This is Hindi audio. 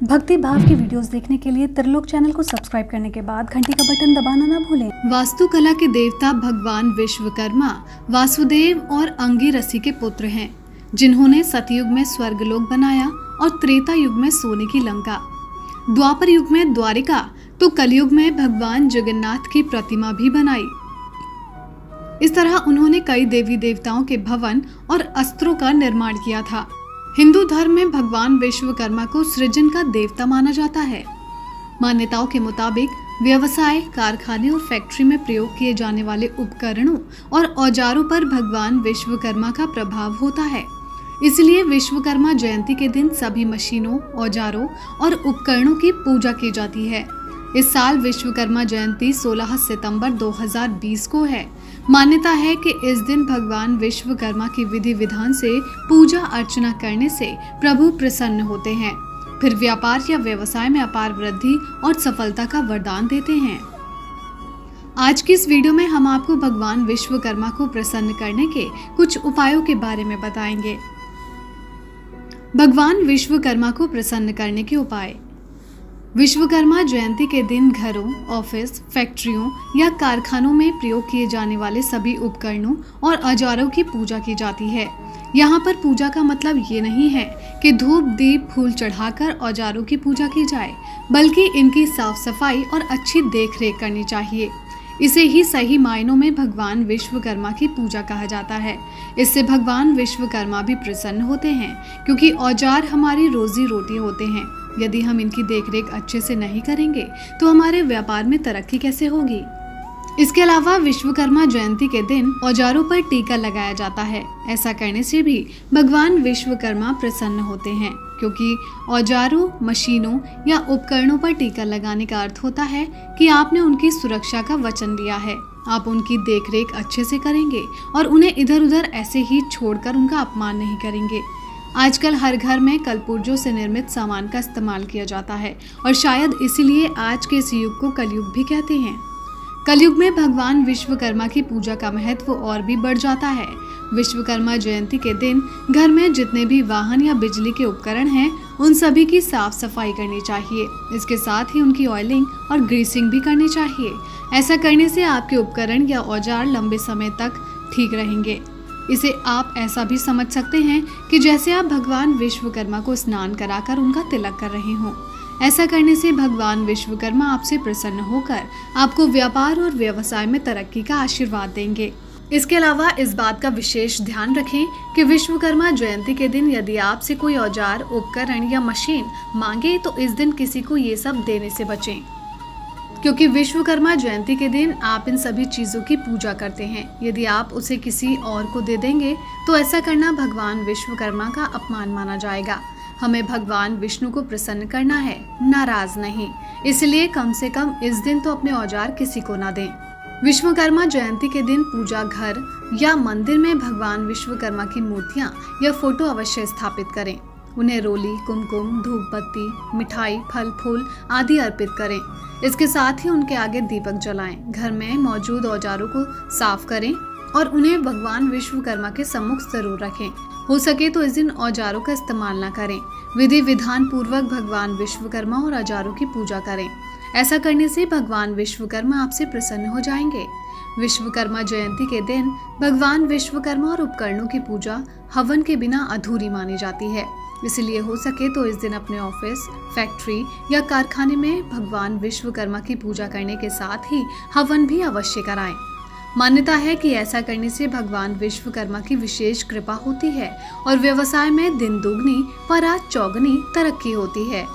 भक्ति भाव की वीडियोस देखने के लिए त्रिलोक चैनल को सब्सक्राइब करने के बाद घंटी का बटन दबाना ना भूलें। वास्तुकला के देवता भगवान विश्वकर्मा वासुदेव और अंगिरसी के पुत्र हैं, जिन्होंने सतयुग में स्वर्गलोक बनाया और त्रेता युग में सोने की लंका, द्वापर युग में द्वारिका तो कलयुग में भगवान जगन्नाथ की प्रतिमा भी बनाई। इस तरह उन्होंने कई देवी देवताओं के भवन और अस्त्रों का निर्माण किया था। हिंदू धर्म में भगवान विश्वकर्मा को सृजन का देवता माना जाता है। मान्यताओं के मुताबिक व्यवसाय, कारखाने और फैक्ट्री में प्रयोग किए जाने वाले उपकरणों और औजारों पर भगवान विश्वकर्मा का प्रभाव होता है। इसलिए विश्वकर्मा जयंती के दिन सभी मशीनों, औजारों और उपकरणों की पूजा की जाती है। इस साल विश्वकर्मा जयंती 16 सितंबर 2020 को है। मान्यता है कि इस दिन भगवान विश्वकर्मा की विधि विधान से पूजा अर्चना करने से प्रभु प्रसन्न होते हैं, फिर व्यापार या व्यवसाय में अपार वृद्धि और सफलता का वरदान देते हैं। आज की इस वीडियो में हम आपको भगवान विश्वकर्मा को प्रसन्न करने के कुछ उपायों के बारे में बताएंगे। भगवान विश्वकर्मा को प्रसन्न करने के उपाय। विश्वकर्मा जयंती के दिन घरों, ऑफिस, फैक्ट्रियों या कारखानों में प्रयोग किए जाने वाले सभी उपकरणों और औजारों की पूजा की जाती है। यहाँ पर पूजा का मतलब ये नहीं है कि धूप, दीप, फूल चढ़ाकर औजारों की पूजा की जाए, बल्कि इनकी साफ सफाई और अच्छी देखरेख करनी चाहिए। इसे ही सही मायनों में भगवान विश्वकर्मा की पूजा कहा जाता है। इससे भगवान विश्वकर्मा भी प्रसन्न होते हैं, क्योंकि औजार हमारी रोजी रोटी होते हैं। यदि हम इनकी देखरेख अच्छे से नहीं करेंगे तो हमारे व्यापार में तरक्की कैसे होगी। इसके अलावा विश्वकर्मा जयंती के दिन औजारों पर टीका लगाया जाता है। ऐसा करने से भी भगवान विश्वकर्मा प्रसन्न होते हैं, क्योंकि औजारों, मशीनों या उपकरणों पर टीका लगाने का अर्थ होता है कि आपने उनकी सुरक्षा का वचन लिया है। आप उनकी देखरेख अच्छे से करेंगे और उन्हें इधर उधर ऐसे ही छोड़कर उनका अपमान नहीं करेंगे। आजकल हर घर में कलपुर्जों से निर्मित सामान का इस्तेमाल किया जाता है और शायद इसीलिए आज के इस युग को कलयुग भी कहते हैं। कलयुग में भगवान विश्वकर्मा की पूजा का महत्व और भी बढ़ जाता है। विश्वकर्मा जयंती के दिन घर में जितने भी वाहन या बिजली के उपकरण हैं, उन सभी की साफ सफाई करनी चाहिए। इसके साथ ही उनकी ऑयलिंग और ग्रीसिंग भी करनी चाहिए। ऐसा करने से आपके उपकरण या औजार लंबे समय तक ठीक रहेंगे। इसे आप ऐसा भी समझ सकते हैं कि जैसे आप भगवान विश्वकर्मा को स्नान कराकर उनका तिलक कर रहे हों। ऐसा करने से भगवान विश्वकर्मा आपसे प्रसन्न होकर आपको व्यापार और व्यवसाय में तरक्की का आशीर्वाद देंगे। इसके अलावा इस बात का विशेष ध्यान रखें कि विश्वकर्मा जयंती के दिन यदि आपसे कोई औजार, उपकरण या मशीन मांगे तो इस दिन किसी को ये सब देने से बचें, क्योंकि विश्वकर्मा जयंती के दिन आप इन सभी चीजों की पूजा करते हैं। यदि आप उसे किसी और को दे देंगे तो ऐसा करना भगवान विश्वकर्मा का अपमान माना जाएगा। हमें भगवान विष्णु को प्रसन्न करना है, नाराज नहीं। इसलिए कम से कम इस दिन तो अपने औजार किसी को ना दें। विश्वकर्मा जयंती के दिन पूजा घर या मंदिर में भगवान विश्वकर्मा की मूर्तियां या फोटो अवश्य स्थापित करें। उन्हें रोली, कुमकुम, धूप बत्ती, मिठाई, फल फूल आदि अर्पित करें। इसके साथ ही उनके आगे दीपक जलाएं। घर में मौजूद औजारों को साफ करें और उन्हें भगवान विश्वकर्मा के सम्मुख जरूर रखें। हो सके तो इस दिन औजारों का इस्तेमाल न करें। विधि विधान पूर्वक भगवान विश्वकर्मा और औजारों की पूजा करें। ऐसा करने से भगवान विश्वकर्मा आपसे प्रसन्न हो जाएंगे। विश्वकर्मा जयंती के दिन भगवान विश्वकर्मा और उपकरणों की पूजा हवन के बिना अधूरी मानी जाती है। इसलिए हो सके तो इस दिन अपने ऑफिस, फैक्ट्री या कारखाने में भगवान विश्वकर्मा की पूजा करने के साथ ही हवन भी अवश्य कराएं। मान्यता है कि ऐसा करने से भगवान विश्वकर्मा की विशेष कृपा होती है और व्यवसाय में दिन दुगनी व रात चौगुनी तरक्की होती है।